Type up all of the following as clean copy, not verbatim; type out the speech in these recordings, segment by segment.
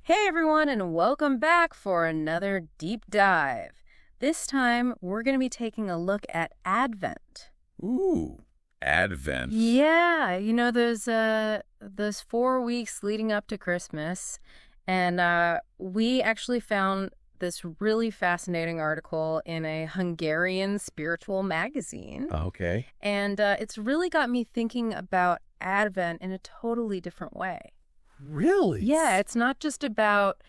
Hey everyone, and welcome back for another deep dive. This time, we're going to be taking a look at Advent. Ooh, Advent. Yeah, those 4 weeks leading up to Christmas, and we actually found this really fascinating article in a Hungarian spiritual magazine, Okay. and it's really got me thinking about Advent in a totally different way. Really? Yeah, it's not just about,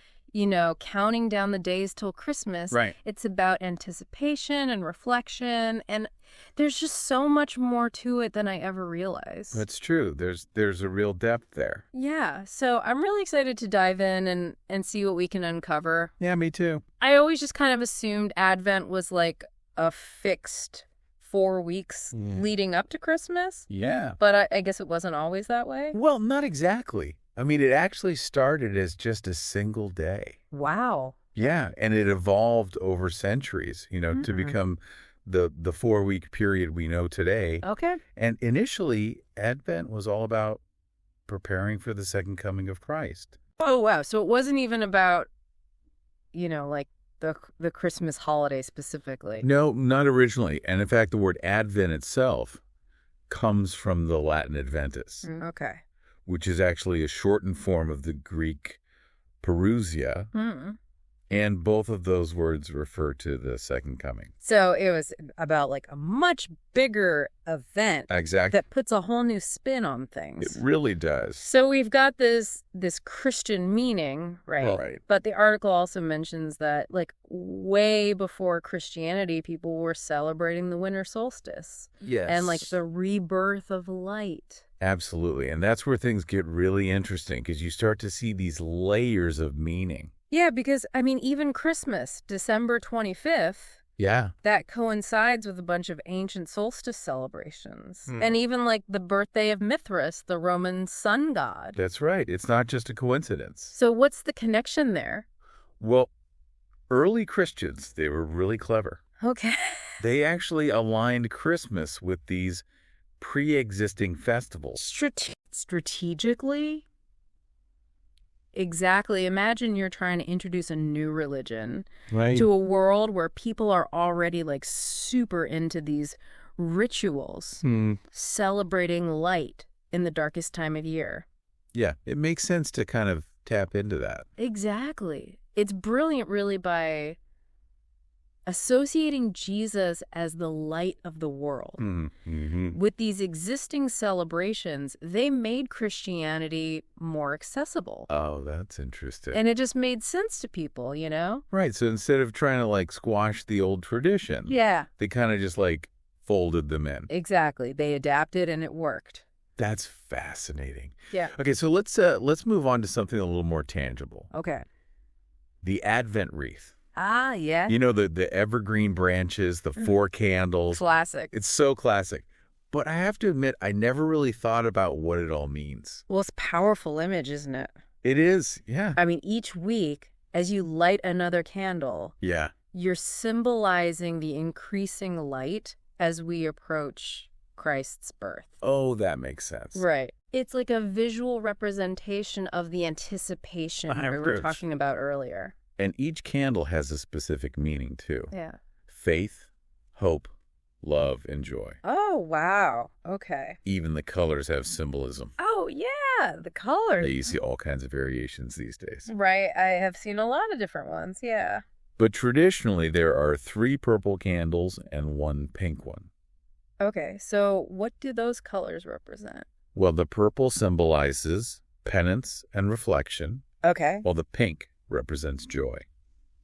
counting down the days till Christmas. Right. It's about anticipation and reflection, and there's just so much more to it than I ever realized. That's true. There's a real depth there. Yeah, so I'm really excited to dive in and see what we can uncover. Yeah, me too. I always just kind of assumed Advent was like a fixed 4 weeks leading up to Christmas, Yeah. but I guess it wasn't always that way. Well, not exactly. I mean, it actually started as just a single day. Wow. Yeah, and it evolved over centuries, to become the 4-week period we know today. Okay. And initially, Advent was all about preparing for the second coming of Christ. Oh, wow. So it wasn't even about, like the Christmas holiday specifically. No, not originally. And in fact, the word Advent itself comes from the Latin Adventus, Okay. which is actually a shortened form of the Greek parousia. And both of those words refer to the second coming. So it was about like a much bigger event Exactly. that puts a whole new spin on It things. really does. So we've got this Christian meaning, right? Right. But the article also mentions that like way before Christianity, people were celebrating the winter solstice. Yes. And like the rebirth of light. Absolutely. And that's where things get really interesting because you start to see these layers of meaning. Yeah, because, even Christmas, December 25th, Yeah. that coincides with a bunch of ancient solstice celebrations. And even, like, the birthday of Mithras, the Roman sun god. That's right. It's not just a coincidence. So what's the connection there? Well, early Christians, they were really clever. Okay. They actually aligned Christmas with these pre-existing festivals. Strategically? Exactly. Imagine you're trying to introduce a new religion to a world where people are already like super into these rituals, celebrating light in the darkest time of year. Yeah, it makes sense to kind of tap into that. Exactly. It's brilliant, really, by associating Jesus as the light of the world. With these existing celebrations, they made Christianity more accessible. Oh, that's interesting. And it just made sense to people, Right, so instead of trying to like squash the old tradition, Yeah, they kind of just like folded them in. exactly. They adapted and it worked. That's fascinating. Yeah. Okay, so let's move on to something a little more tangible. Okay. The Advent wreath. Ah, yeah. The evergreen branches, the 4 candles. Classic. It's so classic. But I have to admit, I never really thought about what it all means. Well, it's a powerful image, isn't it? It is, yeah. Each week, as you light another candle, Yeah. you're symbolizing the increasing light as we approach Christ's birth. Oh, that makes sense. Right. It's like a visual representation of the anticipation we were talking about earlier. And each candle has a specific meaning, too. Yeah. Faith, hope, love, and joy. Oh, wow. Okay. Even the colors have symbolism. Oh, yeah. The colors. You see all kinds of variations these days. Right. I have seen a lot of different ones. Yeah. But traditionally, there are 3 purple candles and 1 pink one. Okay. So what do those colors represent? Well, the purple symbolizes penance and reflection, Okay. while the pink represents joy.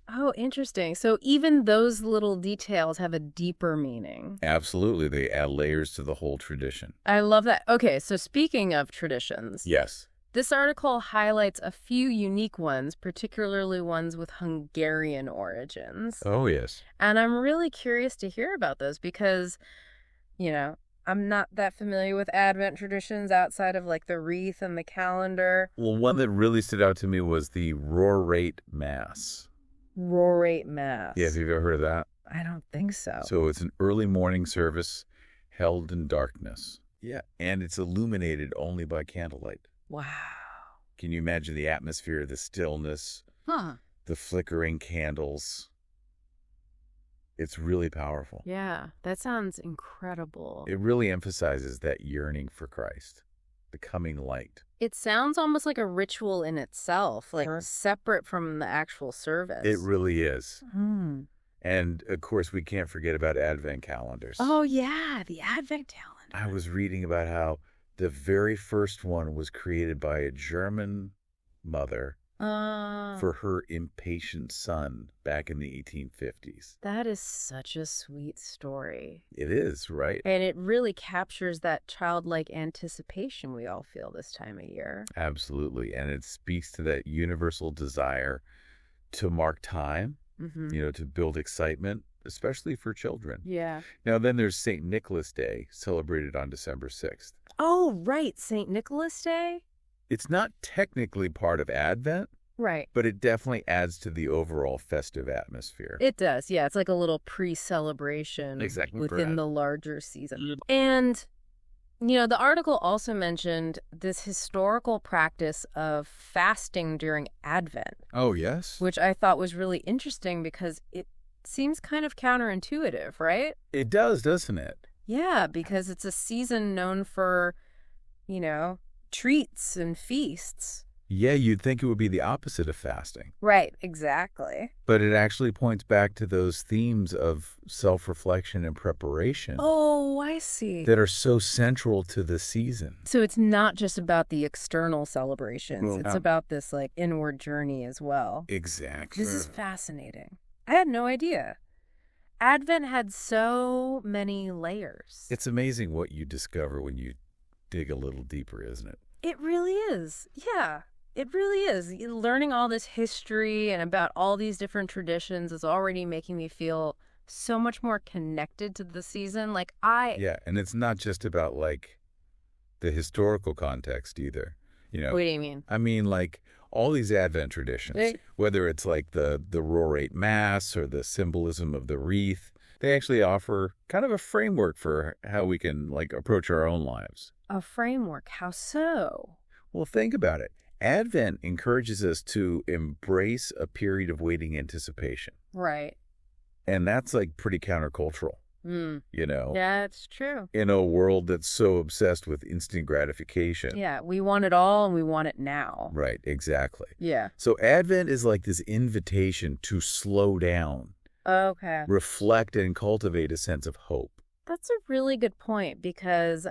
Oh, interesting. So even those little details have a deeper meaning. Absolutely. They add layers to the whole tradition. I love that. Okay, so speaking of traditions, Yes. this article highlights a few unique ones, particularly ones with Hungarian origins. Oh, yes. And I'm really curious to hear about those because, I'm not that familiar with Advent traditions outside of like the wreath and the calendar. Well, one that really stood out to me was the Rorate Mass. Rorate Mass. Yeah, have you ever heard of that? I don't think so. So it's an early morning service held in darkness. Yeah, and it's illuminated only by candlelight. Wow. Can you imagine the atmosphere, the stillness, the flickering candles? It's really powerful. Yeah, that sounds incredible. It really emphasizes that yearning for Christ, the coming light. It sounds almost like a ritual in itself, like separate from the actual service. It really is. Mm. And, of course, we can't forget about Advent calendars. Oh, yeah, the Advent calendar. I was reading about how the very first one was created by a German mother for her impatient son back in the 1850s. That is such a sweet story. It is, right? And it really captures that childlike anticipation we all feel this time of year. Absolutely. And it speaks to that universal desire to mark time, to build excitement, especially for children. Yeah. Now, then there's St. Nicholas Day, celebrated on December 6th. Oh, right. St. Nicholas Day? It's not technically part of Advent, right, but it definitely adds to the overall festive atmosphere. It does, yeah. It's like a little pre-celebration within the larger season. And, the article also mentioned this historical practice of fasting during Advent. Oh, yes? Which I thought was really interesting because it seems kind of counterintuitive, right? It does, doesn't it? Yeah, because it's a season known for, treats and feasts. Yeah, you'd think it would be the opposite of fasting. Right, exactly. But it actually points back to those themes of self-reflection and preparation. Oh, I see. That are so central to the season. So it's not just about the external celebrations. It's about this inward journey as well. Exactly. This is fascinating. I had no idea. Advent had so many layers. It's amazing what you discover when you dig a little deeper, isn't it? It really is. Yeah, it really is. Learning all this history and about all these different traditions is already making me feel so much more connected to the season. Yeah, and it's not just about the historical context either. What do you mean? I mean all these Advent traditions, whether it's the Rorate Mass or the symbolism of the wreath, they actually offer kind of a framework for how we can approach our own lives. A framework? How so? Well, think about it. Advent encourages us to embrace a period of waiting anticipation. Right. And that's pretty countercultural. Yeah, it's true. In a world that's so obsessed with instant gratification. Yeah, we want it all and we want it now. Right, exactly. Yeah. So Advent is this invitation to slow down. Okay. Reflect and cultivate a sense of hope. That's a really good point because,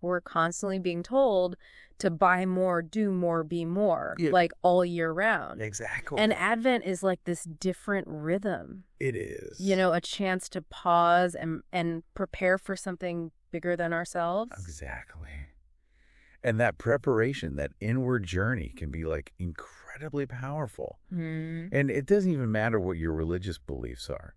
we're constantly being told to buy more, do more, be more, all year round. Exactly. And Advent is this different rhythm. It is. A chance to pause and prepare for something bigger than ourselves. Exactly. And that preparation, that inward journey can be incredibly powerful. And it doesn't even matter what your religious beliefs are.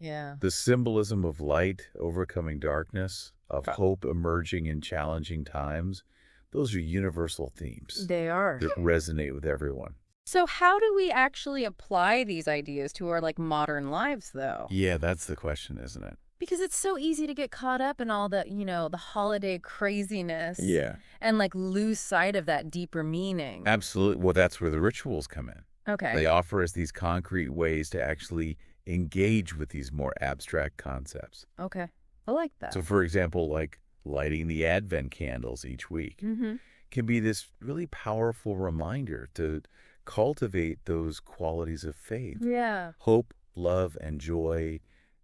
Yeah. The symbolism of light overcoming darkness, of hope emerging in challenging times, those are universal themes. They are. That resonate with everyone. So how do we actually apply these ideas to our modern lives, though? Yeah, that's the question, isn't it? Because it's so easy to get caught up in all the, the holiday craziness. Yeah. And lose sight of that deeper meaning. Absolutely. Well, that's where the rituals come in. Okay. They offer us these concrete ways to actually engage with these more abstract concepts. Okay. I like that. So, for example, lighting the Advent candles each week can be this really powerful reminder to cultivate those qualities of faith. Yeah. Hope, love, and joy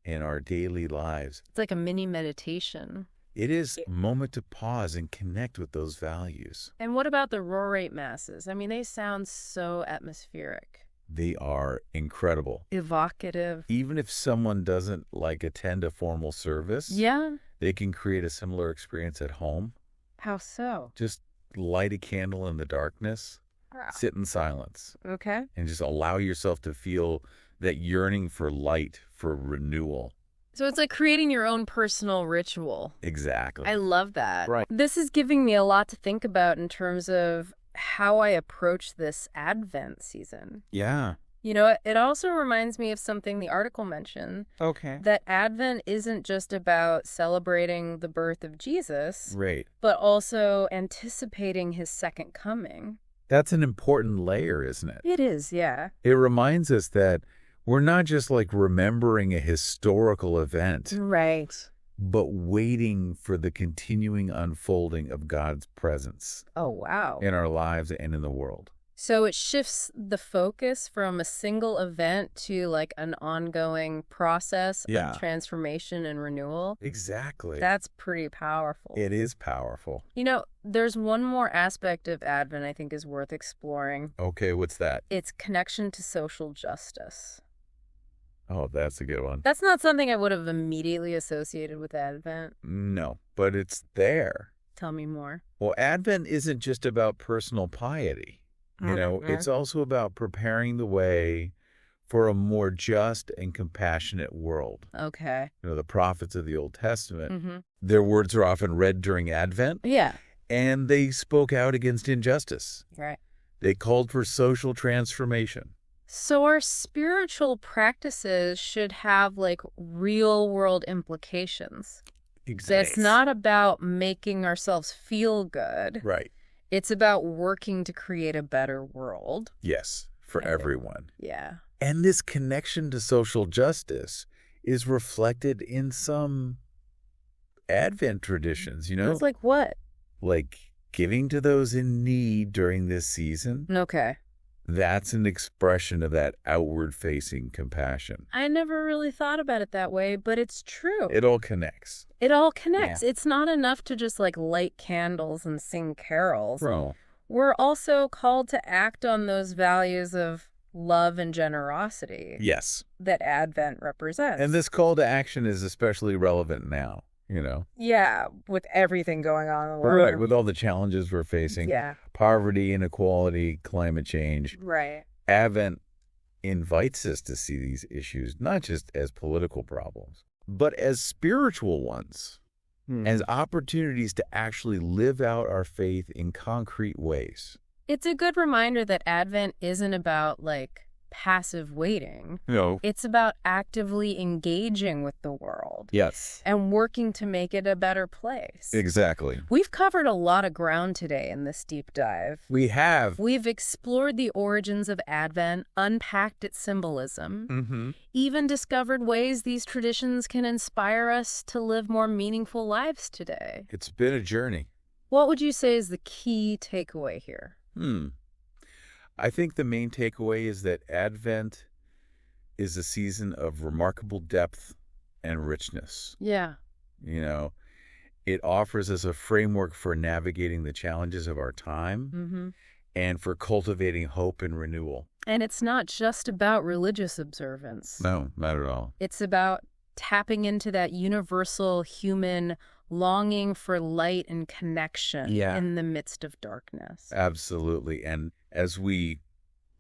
in our daily lives. It's like a mini meditation. It is a moment to pause and connect with those values. And what about the Rorate Masses? They sound so atmospheric. They are incredible. Evocative. Even if someone doesn't attend a formal service, they can create a similar experience at home. How so? Just light a candle in the darkness, sit in silence. Okay. And just allow yourself to feel that yearning for light, for renewal. So it's creating your own personal ritual. Exactly. I love that. Right. This is giving me a lot to think about in terms of how I approach this Advent season. Yeah. You know, it also reminds me of something the article mentioned, Okay. that Advent isn't just about celebrating the birth of Jesus, Right. but also anticipating his second coming. That's an important layer, isn't it? It is, yeah. It reminds us that we're not just like remembering a historical event, Right. but waiting for the continuing unfolding of God's presence Oh, wow. in our lives and in the world. So it shifts the focus from a single event to like an ongoing process Yeah. of transformation and renewal. Exactly. That's pretty powerful. It is powerful. You know, there's one more aspect of Advent I think is worth exploring. Okay, what's that? Its connection to social justice. Oh, that's a good one. That's not something I would have immediately associated with Advent. No, but it's there. Tell me more. Well, Advent isn't just about personal piety. You know, it's also about preparing the way for a more just and compassionate world. Okay. You know, the prophets of the Old Testament, Mm-hmm. their words are often read during Advent, Yeah. and they spoke out against injustice. Right. They called for social transformation. So our spiritual practices should have like real world implications. So it's not about making ourselves feel good. Right. It's about working to create a better world. Yes, for Kind of. everyone. Yeah. And this connection to social justice is reflected in some Advent traditions, you know? It's like what? Like giving to those in need during this season. Okay. That's an expression of that outward-facing compassion. I never really thought about it that way, but it's true. It all connects. It all connects. It's not enough to just like light candles and sing carols. Bro. We're also called to act on those values of love and generosity Yes. that Advent represents. And this call to action is especially relevant now, you know? Yeah, with everything going on in the world. Right, with all the challenges we're facing. Yeah, Poverty, inequality, climate change. right. Advent invites us to see these issues not just as political problems, but as spiritual ones, as opportunities to actually live out our faith in concrete ways. It's a good reminder that Advent isn't about like passive waiting. No. It's about actively engaging with the world Yes. and working to make it a better place. Exactly. We've covered a lot of ground today in this deep dive. We have. We've explored the origins of Advent, unpacked its symbolism, even discovered ways these traditions can inspire us to live more meaningful lives today. It's been a journey. What would you say is the key takeaway here? I think the main takeaway is that Advent is a season of remarkable depth and richness. Yeah. You know, it offers us a framework for navigating the challenges of our time and for cultivating hope and renewal. And it's not just about religious observance. No, not at all. It's about tapping into that universal human longing for light and connection in the midst of darkness. Absolutely. And as we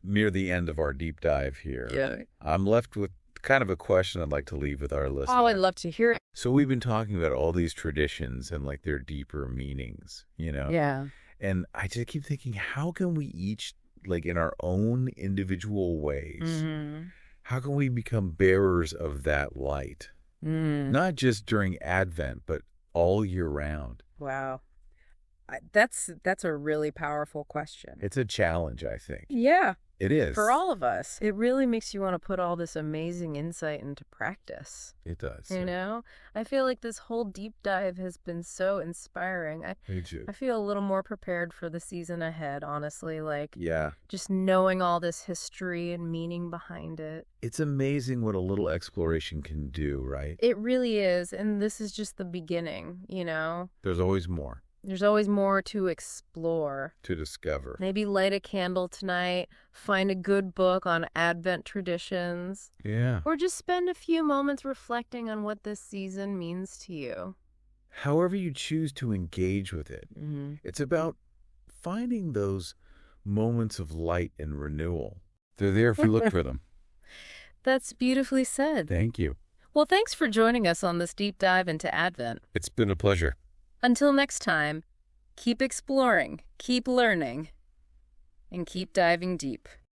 near the end of our deep dive here, I'm left with kind of a question I'd like to leave with our listeners. Oh, I'd love to hear it. So we've been talking about all these traditions and like their deeper meanings, you know? Yeah. And I just keep thinking, how can we each, like in our own individual ways, how can we become bearers of that light? Not just during Advent, but all year round. Wow. That's a really powerful question. It's a challenge, I think. Yeah. It is. For all of us. It really makes you want to put all this amazing insight into practice. It does. You know? I feel like this whole deep dive has been so inspiring. Me too. I feel a little more prepared for the season ahead, honestly. Like, Yeah. just knowing all this history and meaning behind it. It's amazing what a little exploration can do, right? It really is. And this is just the beginning, you know? There's always more There's always more to explore. to discover. Maybe light a candle tonight, find a good book on Advent traditions, Yeah. or just spend a few moments reflecting on what this season means to you. However you choose to engage with it, it's about finding those moments of light and renewal. They're there if we look for them. That's beautifully said. Thank you. Well, thanks for joining us on this deep dive into Advent. It's been a pleasure. Until next time, keep exploring, keep learning, and keep diving deep.